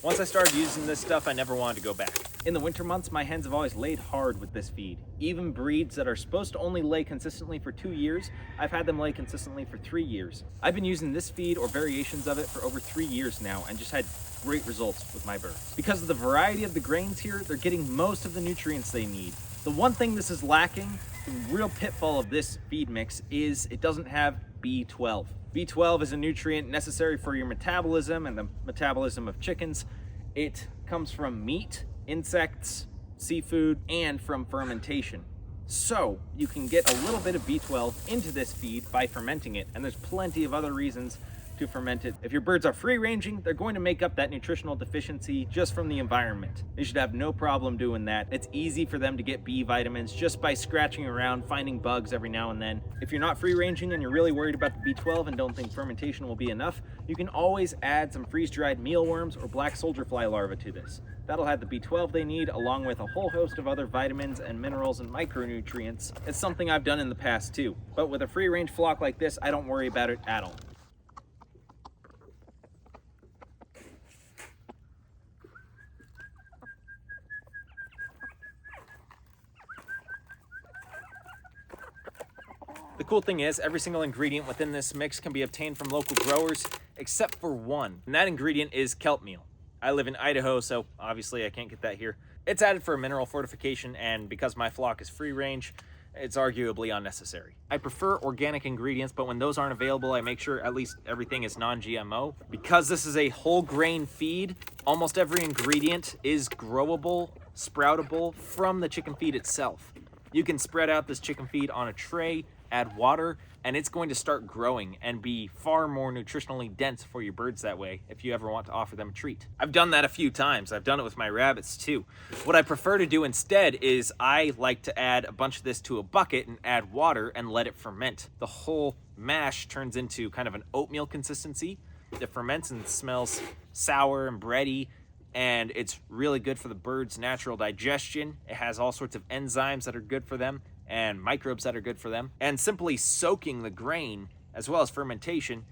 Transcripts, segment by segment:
Once I started using this stuff, I never wanted to go back. In the winter months, my hens have always laid hard with this feed. Even breeds that are supposed to only lay consistently for 2 years, I've had them lay consistently for 3 years. I've been using this feed or variations of it for over 3 years now and just had great results with my birds. Because of the variety of the grains here, they're getting most of the nutrients they need. The one thing this is lacking, the real pitfall of this feed mix, is it doesn't have B12. B12 is a nutrient necessary for your metabolism and the metabolism of chickens. It comes from meat, insects, seafood, and from fermentation. So you can get a little bit of B12 into this feed by fermenting it, and there's plenty of other reasons to ferment it. If your birds are free ranging, they're going to make up that nutritional deficiency just from the environment. They should have no problem doing that. It's easy for them to get B vitamins just by scratching around, finding bugs every now and then. If you're not free ranging and you're really worried about the B12 and don't think fermentation will be enough, you can always add some freeze-dried mealworms or black soldier fly larvae to this. That'll have the B12 they need, along with a whole host of other vitamins and minerals and micronutrients. It's something I've done in the past too. But with a free range flock like this, I don't worry about it at all. The cool thing is, every single ingredient within this mix can be obtained from local growers, except for one, and that ingredient is kelp meal. I live in Idaho, so obviously I can't get that here. It's added for mineral fortification, and because my flock is free range, it's arguably unnecessary. I prefer organic ingredients, but when those aren't available, I make sure at least everything is non-GMO. Because this is a whole grain feed, almost every ingredient is growable, sproutable from the chicken feed itself. You can spread out this chicken feed on a tray, add water, and it's going to start growing and be far more nutritionally dense for your birds that way if you ever want to offer them a treat. I've done that a few times. I've done it with my rabbits too. What I prefer to do instead is I like to add a bunch of this to a bucket and add water and let it ferment. The whole mash turns into kind of an oatmeal consistency. It ferments and smells sour and bready, and it's really good for the birds' natural digestion. It has all sorts of enzymes that are good for them and microbes that are good for them. And simply soaking the grain, as well as fermentation,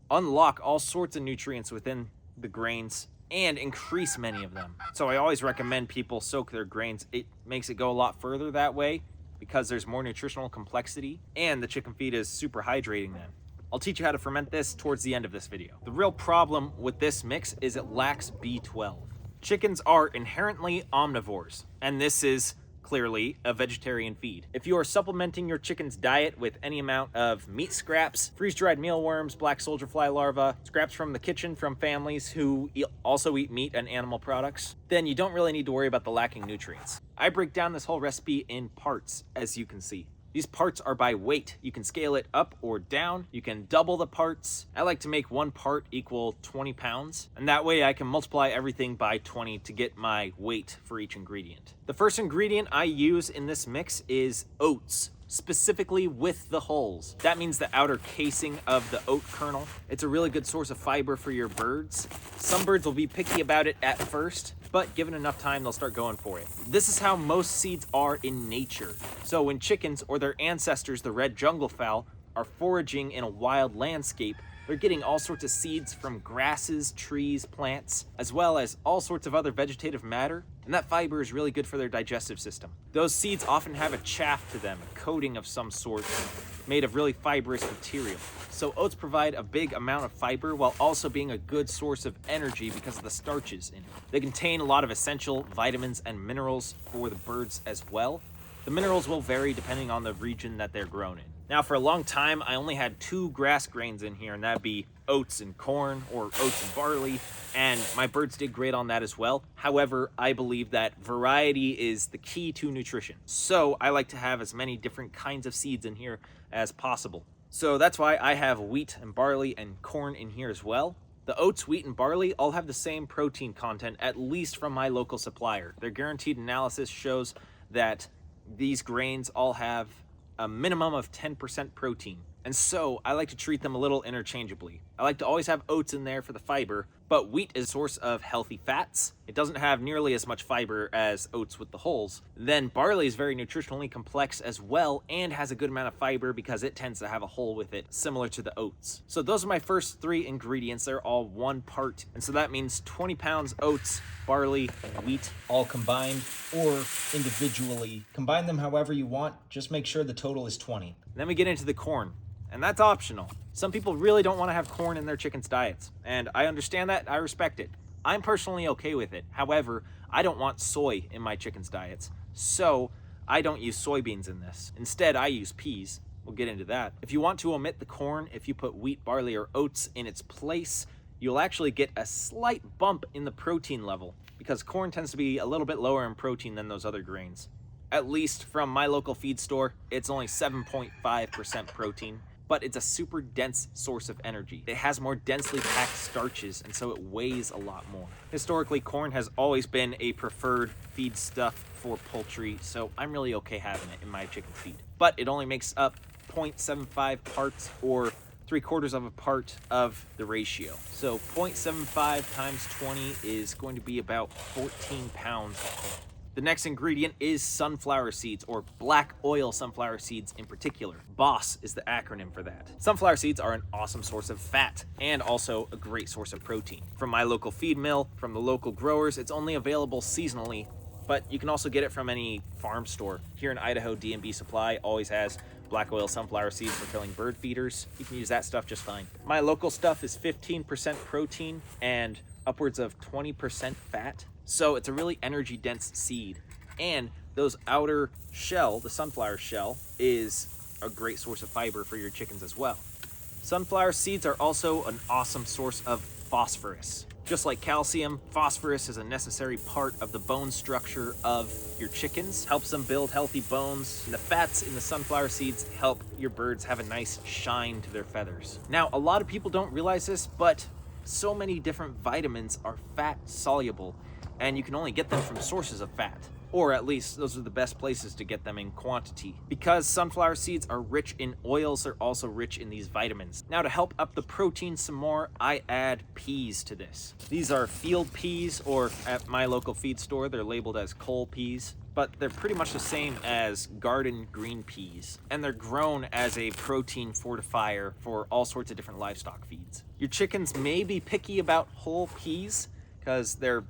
unlock all sorts of nutrients within the grains and increase many of them. So I always recommend people soak their grains. It makes it go a lot further that way because there's more nutritional complexity and the chicken feed is super hydrating them. I'll teach you how to ferment this towards the end of this video. The real problem with this mix is it lacks B12. Chickens are inherently omnivores, and this is clearly a vegetarian feed. If you are supplementing your chicken's diet with any amount of meat scraps, freeze-dried mealworms, black soldier fly larvae, scraps from the kitchen from families who also eat meat and animal products, then you don't really need to worry about the lacking nutrients. I break down this whole recipe in parts, as you can see. These parts are by weight. You can scale it up or down. You can double the parts. I like to make one part equal 20 pounds, and that way I can multiply everything by 20 to get my weight for each ingredient. The first ingredient I use in this mix is oats, specifically with the hulls. That means the outer casing of the oat kernel. It's a really good source of fiber for your birds. Some birds will be picky about it at first, but given enough time, they'll start going for it. This is how most seeds are in nature. So when chickens or their ancestors, the red jungle fowl, are foraging in a wild landscape, they're getting all sorts of seeds from grasses, trees, plants, as well as all sorts of other vegetative matter, and that fiber is really good for their digestive system. Those seeds often have a chaff to them, a coating of some sort, made of really fibrous material. So oats provide a big amount of fiber while also being a good source of energy because of the starches in it. They contain a lot of essential vitamins and minerals for the birds as well. The minerals will vary depending on the region that they're grown in. Now, for a long time, I only had 2 grass grains in here, and that'd be oats and corn or oats and barley, and my birds did great on that as well. However, I believe that variety is the key to nutrition. So I like to have as many different kinds of seeds in here as possible. So that's why I have wheat and barley and corn in here as well. The oats, wheat, and barley all have the same protein content, at least from my local supplier. Their guaranteed analysis shows that these grains all have a minimum of 10% protein. And so I like to treat them a little interchangeably. I like to always have oats in there for the fiber, but wheat is a source of healthy fats. It doesn't have nearly as much fiber as oats with the hulls. Then barley is very nutritionally complex as well and has a good amount of fiber because it tends to have a hull with it, similar to the oats. So those are my first 3 ingredients. They're all 1 part. And so that means 20 pounds oats, barley, wheat, all combined or individually. Combine them however you want. Just make sure the total is 20. Then we get into the corn. And that's optional. Some people really don't want to have corn in their chickens' diets, and I understand that, I respect it. I'm personally okay with it. However, I don't want soy in my chickens' diets, so I don't use soybeans in this. Instead, I use peas. We'll get into that. If you want to omit the corn, if you put wheat, barley, or oats in its place, you'll actually get a slight bump in the protein level, because corn tends to be a little bit lower in protein than those other grains. At least from my local feed store, it's only 7.5% protein. But it's a super dense source of energy. It has more densely packed starches, and so it weighs a lot more. Historically, corn has always been a preferred feed stuff for poultry, so I'm really okay having it in my chicken feed. But it only makes up 0.75 parts, or 3/4 of a part of the ratio. So 0.75 times 20 is going to be about 14 pounds of corn. The next ingredient is sunflower seeds, or black oil sunflower seeds in particular. BOSS is the acronym for that. Sunflower seeds are an awesome source of fat and also a great source of protein. From my local feed mill, from the local growers, it's only available seasonally, but you can also get it from any farm store. Here in Idaho, D&B Supply always has black oil sunflower seeds for filling bird feeders. You can use that stuff just fine. My local stuff is 15% protein and upwards of 20% fat. So it's a really energy dense seed, and those outer shell, the sunflower shell, is a great source of fiber for your chickens as well. Sunflower seeds are also an awesome source of phosphorus. Just like calcium, phosphorus is a necessary part of the bone structure of your chickens, helps them build healthy bones, and the fats in the sunflower seeds help your birds have a nice shine to their feathers. Now, a lot of people don't realize this, but so many different vitamins are fat soluble, and you can only get them from sources of fat. Or at least those are the best places to get them in quantity. Because sunflower seeds are rich in oils, they're also rich in these vitamins. Now, to help up the protein some more, I add peas to this. These are field peas, or at my local feed store, they're labeled as Cole peas. But they're pretty much the same as garden green peas, and they're grown as a protein fortifier for all sorts of different livestock feeds. Your chickens may be picky about whole peas because they're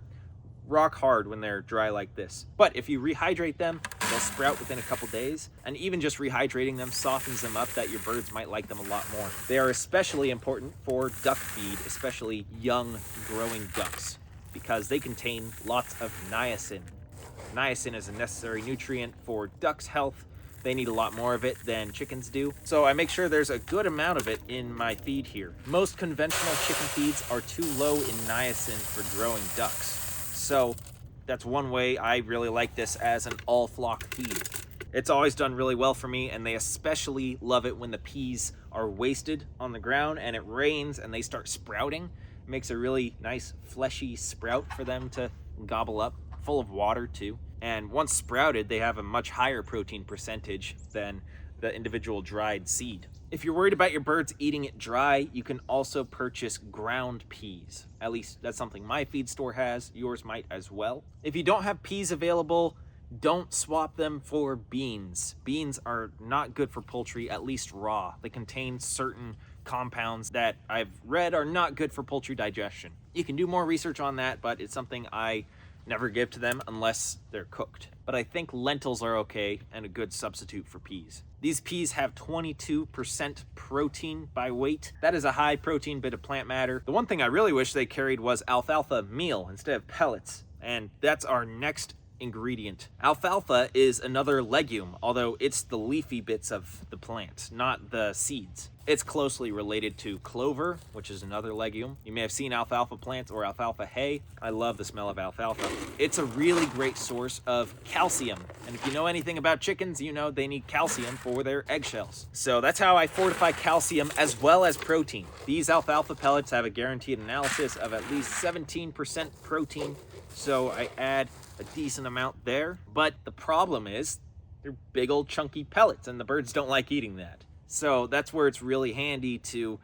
rock hard when they're dry like this. But if you rehydrate them, they'll sprout within a couple days, and even just rehydrating them softens them up that your birds might like them a lot more. They are especially important for duck feed, especially young growing ducks, because they contain lots of niacin. Niacin is a necessary nutrient for ducks' health. They need a lot more of it than chickens do. So I make sure there's a good amount of it in my feed here. Most conventional chicken feeds are too low in niacin for growing ducks. So that's one way I really like this as an all flock feed. It's always done really well for me, and they especially love it when the peas are wasted on the ground and it rains and they start sprouting. It makes a really nice fleshy sprout for them to gobble up, full of water too. And once sprouted, they have a much higher protein percentage than the individual dried seed. If you're worried about your birds eating it dry, you can also purchase ground peas. At least that's something my feed store has. Yours might as well. If you don't have peas available, don't swap them for beans. Beans are not good for poultry, at least raw. They contain certain compounds that I've read are not good for poultry digestion. You can do more research on that, but it's something I never give to them unless they're cooked. But I think lentils are okay and a good substitute for peas. These peas have 22% protein by weight. That is a high protein bit of plant matter. The one thing I really wish they carried was alfalfa meal instead of pellets, and that's our next ingredient. Alfalfa is another legume, although it's the leafy bits of the plant, not the seeds. It's closely related to clover, which is another legume. You may have seen alfalfa plants or alfalfa hay. I love the smell of alfalfa. It's a really great source of calcium. And if you know anything about chickens, you know they need calcium for their eggshells. So that's how I fortify calcium as well as protein. These alfalfa pellets have a guaranteed analysis of at least 17% protein. So I add a decent amount there. But the problem is they're big old chunky pellets and the birds don't like eating that. So that's where it's really handy to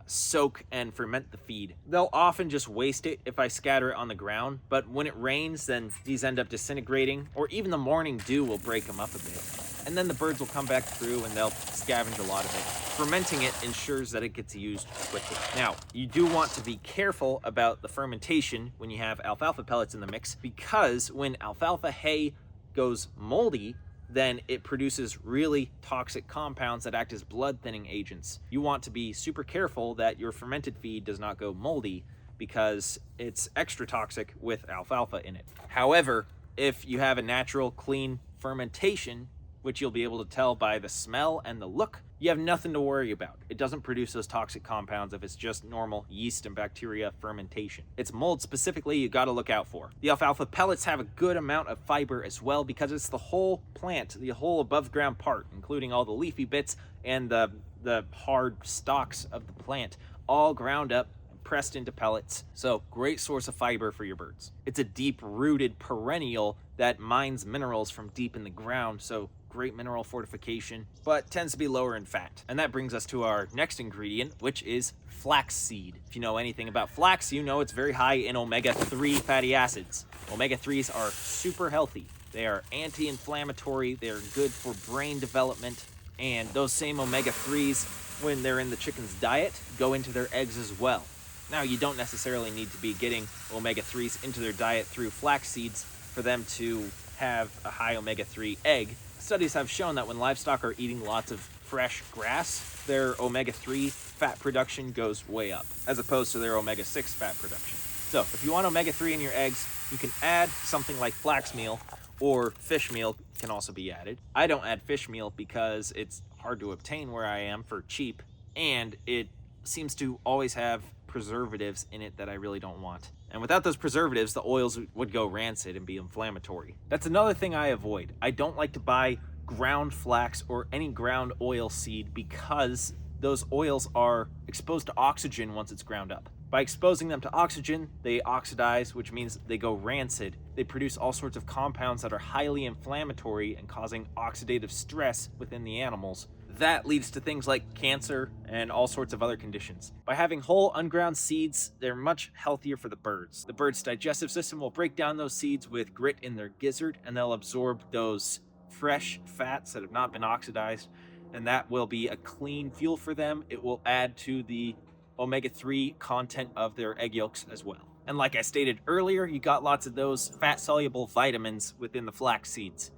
soak and ferment the feed. They'll often just waste it if I scatter it on the ground, but when it rains, then these end up disintegrating, or even the morning dew will break them up a bit. And then the birds will come back through and they'll scavenge a lot of it. Fermenting it ensures that it gets used quickly. Now, you do want to be careful about the fermentation when you have alfalfa pellets in the mix, because when alfalfa hay goes moldy, then it produces really toxic compounds that act as blood thinning agents. You want to be super careful that your fermented feed does not go moldy, because it's extra toxic with alfalfa in it. However, if you have a natural, clean fermentation, which you'll be able to tell by the smell and the look, you have nothing to worry about. It doesn't produce those toxic compounds if it's just normal yeast and bacteria fermentation. It's mold specifically you gotta look out for. The alfalfa pellets have a good amount of fiber as well, because it's the whole plant, the whole above ground part, including all the leafy bits and the hard stalks of the plant, all ground up, pressed into pellets. So great source of fiber for your birds. It's a deep-rooted perennial that mines minerals from deep in the ground, so great mineral fortification, but tends to be lower in fat. And that brings us to our next ingredient, which is flaxseed. If you know anything about flax, you know it's very high in omega-3 fatty acids. Omega-3s are super healthy. They are anti-inflammatory, they're good for brain development, and those same omega-3s, when they're in the chicken's diet, go into their eggs as well. Now, you don't necessarily need to be getting omega-3s into their diet through flax seeds for them to have a high omega-3 egg. Studies have shown that when livestock are eating lots of fresh grass, their omega-3 fat production goes way up, as opposed to their omega-6 fat production. So if you want omega-3 in your eggs, you can add something like flax meal, or fish meal can also be added. I don't add fish meal because it's hard to obtain where I am for cheap, and it seems to always have preservatives in it that I really don't want. And without those preservatives, the oils would go rancid and be inflammatory. That's another thing I avoid. I don't like to buy ground flax or any ground oil seed, because those oils are exposed to oxygen once it's ground up. By exposing them to oxygen, they oxidize, which means they go rancid. They produce all sorts of compounds that are highly inflammatory and causing oxidative stress within the animals. That leads to things like cancer and all sorts of other conditions. By having whole unground seeds, they're much healthier for the birds. The bird's digestive system will break down those seeds with grit in their gizzard, and they'll absorb those fresh fats that have not been oxidized, and that will be a clean fuel for them. It will add to the omega-3 content of their egg yolks as well. And like I stated earlier, you got lots of those fat-soluble vitamins within the flax seeds.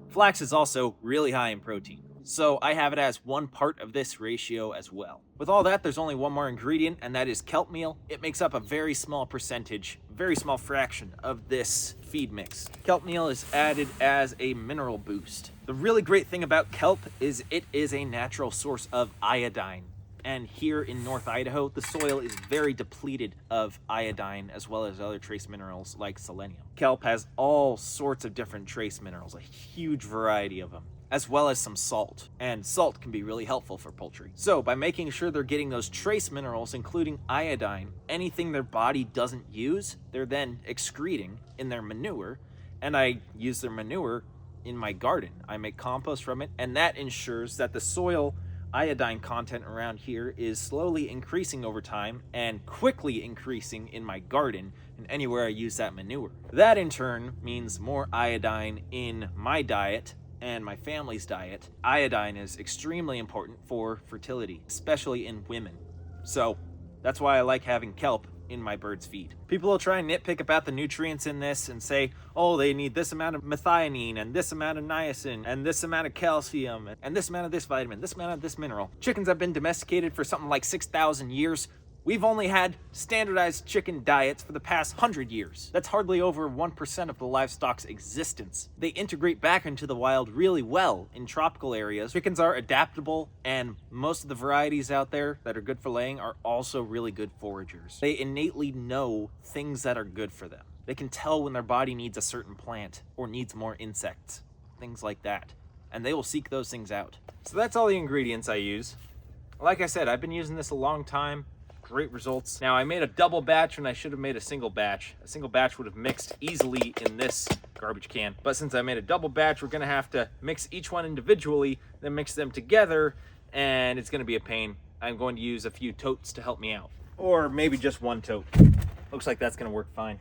Flax is also really high in protein, so I have it as 1 part of this ratio as well. With all that, there's only one more ingredient, and that is kelp meal. It makes up a very small percentage, very small fraction of this feed mix. Kelp meal is added as a mineral boost. The really great thing about kelp is it is a natural source of iodine. And here in North Idaho, the soil is very depleted of iodine, as well as other trace minerals like selenium. Kelp has all sorts of different trace minerals, a huge variety of them, as well as some salt. And salt can be really helpful for poultry. So by making sure they're getting those trace minerals, including iodine, anything their body doesn't use, they're then excreting in their manure. And I use their manure in my garden. I make compost from it, and that ensures that the soil iodine content around here is slowly increasing over time and quickly increasing in my garden and anywhere I use that manure. That in turn means more iodine in my diet and my family's diet. Iodine is extremely important for fertility, especially in women. So that's why I like having kelp in my bird's feed. People will try and nitpick about the nutrients in this and say, oh, they need this amount of methionine and this amount of niacin and this amount of calcium and this amount of this vitamin, this amount of this mineral. Chickens have been domesticated for something like 6,000 years. We've only had standardized chicken diets for the past 100 years. That's hardly over 1% of the livestock's existence. They integrate back into the wild really well in tropical areas. Chickens are adaptable, and most of the varieties out there that are good for laying are also really good foragers. They innately know things that are good for them. They can tell when their body needs a certain plant or needs more insects, things like that. And they will seek those things out. So that's all the ingredients I use. Like I said, I've been using this a long time. Great results. Now, I made a double batch when I should have made a single batch. A single batch would have mixed easily in this garbage can. But since I made a double batch, we're gonna have to mix each one individually, then mix them together, and it's gonna be a pain. I'm going to use a few totes to help me out. Or maybe just one tote. Looks like that's gonna work fine.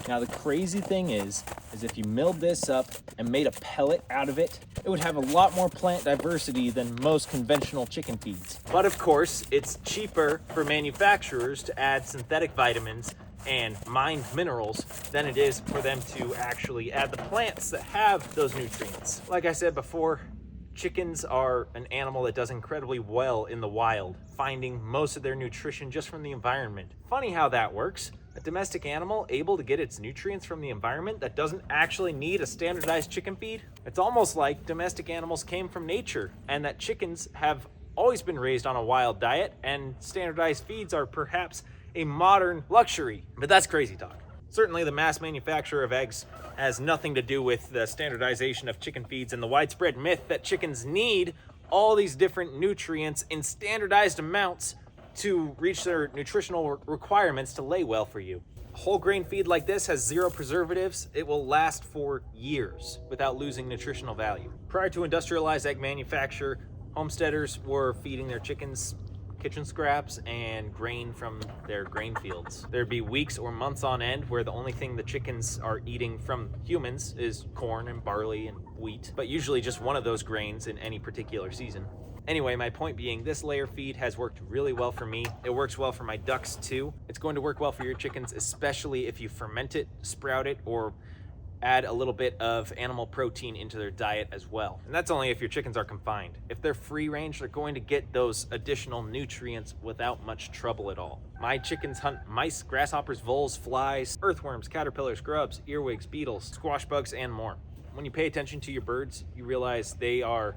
Now the crazy thing is if you milled this up and made a pellet out of it, it would have a lot more plant diversity than most conventional chicken feeds. But of course, it's cheaper for manufacturers to add synthetic vitamins and mined minerals than it is for them to actually add the plants that have those nutrients. Like I said before, chickens are an animal that does incredibly well in the wild, finding most of their nutrition just from the environment. Funny how that works. A domestic animal able to get its nutrients from the environment that doesn't actually need a standardized chicken feed? It's almost like domestic animals came from nature and that chickens have always been raised on a wild diet and standardized feeds are perhaps a modern luxury. But that's crazy talk. Certainly the mass manufacture of eggs has nothing to do with the standardization of chicken feeds and the widespread myth that chickens need all these different nutrients in standardized amounts to reach their nutritional requirements to lay well for you. A whole grain feed like this has 0 preservatives. It will last for years without losing nutritional value. Prior to industrialized egg manufacture, homesteaders were feeding their chickens kitchen scraps and grain from their grain fields. There'd be weeks or months on end where the only thing the chickens are eating from humans is corn and barley and wheat, but usually just one of those grains in any particular season. Anyway, my point being, this layer feed has worked really well for me. It works well for my ducks too. It's going to work well for your chickens, especially if you ferment it, sprout it, or add a little bit of animal protein into their diet as well. And that's only if your chickens are confined. If they're free range, they're going to get those additional nutrients without much trouble at all. My chickens hunt mice, grasshoppers, voles, flies, earthworms, caterpillars, grubs, earwigs, beetles, squash bugs, and more. When you pay attention to your birds, you realize they are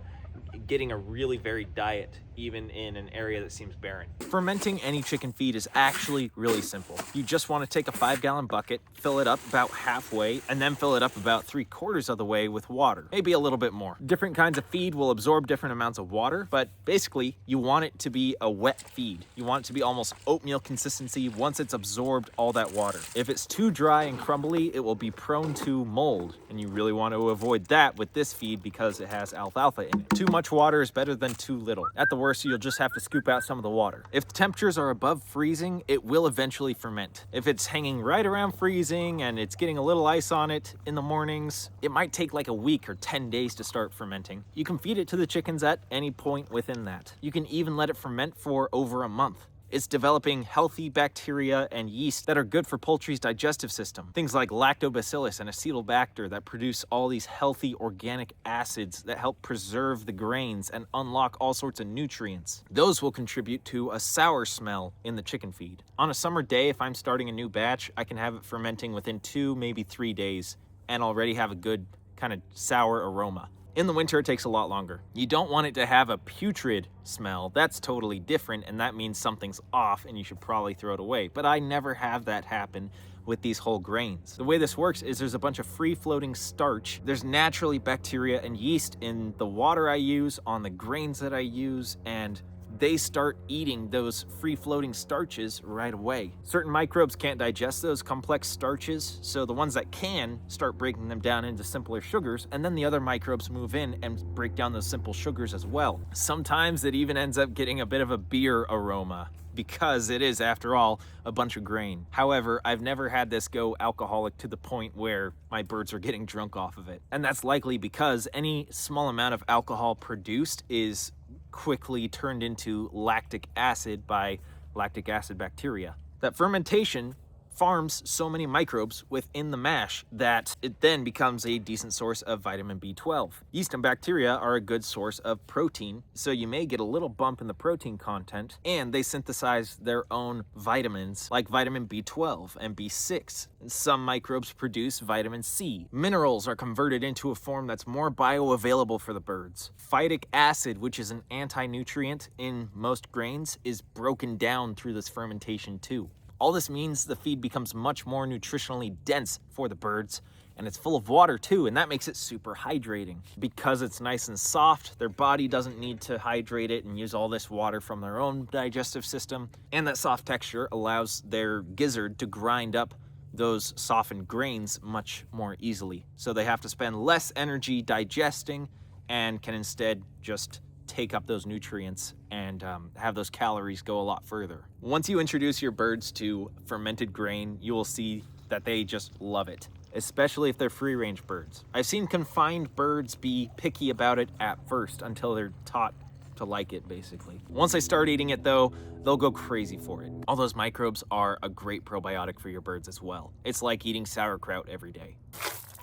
getting a really varied diet, even in an area that seems barren. Fermenting any chicken feed is actually really simple. You just want to take a 5-gallon bucket, fill it up about halfway, and then fill it up about 3/4 of the way with water, maybe a little bit more. Different kinds of feed will absorb different amounts of water, but basically you want it to be a wet feed. You want it to be almost oatmeal consistency once it's absorbed all that water. If it's too dry and crumbly, it will be prone to mold, and you really want to avoid that with this feed because it has alfalfa in it. Too much water is better than too little. At the worst, you'll just have to scoop out some of the water. If the temperatures are above freezing, it will eventually ferment. If it's hanging right around freezing and it's getting a little ice on it in the mornings, it might take like a week or 10 days to start fermenting. You can feed it to the chickens at any point within that. You can even let it ferment for over a month. It's developing healthy bacteria and yeast that are good for poultry's digestive system. Things like lactobacillus and acetobacter that produce all these healthy organic acids that help preserve the grains and unlock all sorts of nutrients. Those will contribute to a sour smell in the chicken feed. On a summer day, if I'm starting a new batch, I can have it fermenting within 2, maybe 3 days and already have a good kind of sour aroma. In the winter, it takes a lot longer. You don't want it to have a putrid smell. That's totally different, and that means something's off and you should probably throw it away. But I never have that happen with these whole grains. The way this works is there's a bunch of free-floating starch. There's naturally bacteria and yeast in the water I use, on the grains that I use, and they start eating those free-floating starches right away. Certain microbes can't digest those complex starches, so the ones that can start breaking them down into simpler sugars, and then the other microbes move in and break down those simple sugars as well. Sometimes it even ends up getting a bit of a beer aroma, because it is, after all, a bunch of grain. However, I've never had this go alcoholic to the point where my birds are getting drunk off of it. And that's likely because any small amount of alcohol produced is quickly turned into lactic acid by lactic acid bacteria. That fermentation farms so many microbes within the mash that it then becomes a decent source of vitamin B12. Yeast and bacteria are a good source of protein, so you may get a little bump in the protein content, and they synthesize their own vitamins like vitamin B12 and B6. Some microbes produce vitamin C. Minerals are converted into a form that's more bioavailable for the birds. Phytic acid, which is an anti-nutrient in most grains, is broken down through this fermentation too. All this means the feed becomes much more nutritionally dense for the birds, and it's full of water too, and that makes it super hydrating. Because it's nice and soft, their body doesn't need to hydrate it and use all this water from their own digestive system, and that soft texture allows their gizzard to grind up those softened grains much more easily. So they have to spend less energy digesting and can instead just take up those nutrients and have those calories go a lot further. Once you introduce your birds to fermented grain, you will see that they just love it, especially if they're free-range birds. I've seen confined birds be picky about it at first until they're taught to like it, basically. Once they start eating it though, they'll go crazy for it. All those microbes are a great probiotic for your birds as well. It's like eating sauerkraut every day.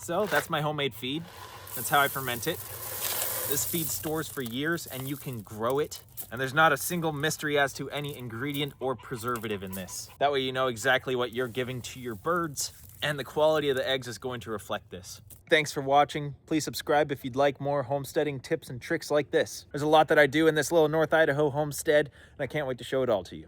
So that's my homemade feed. That's how I ferment it. This feed stores for years and you can grow it. And there's not a single mystery as to any ingredient or preservative in this. That way you know exactly what you're giving to your birds, and the quality of the eggs is going to reflect this. Thanks for watching. Please subscribe if you'd like more homesteading tips and tricks like this. There's a lot that I do in this little North Idaho homestead, and I can't wait to show it all to you.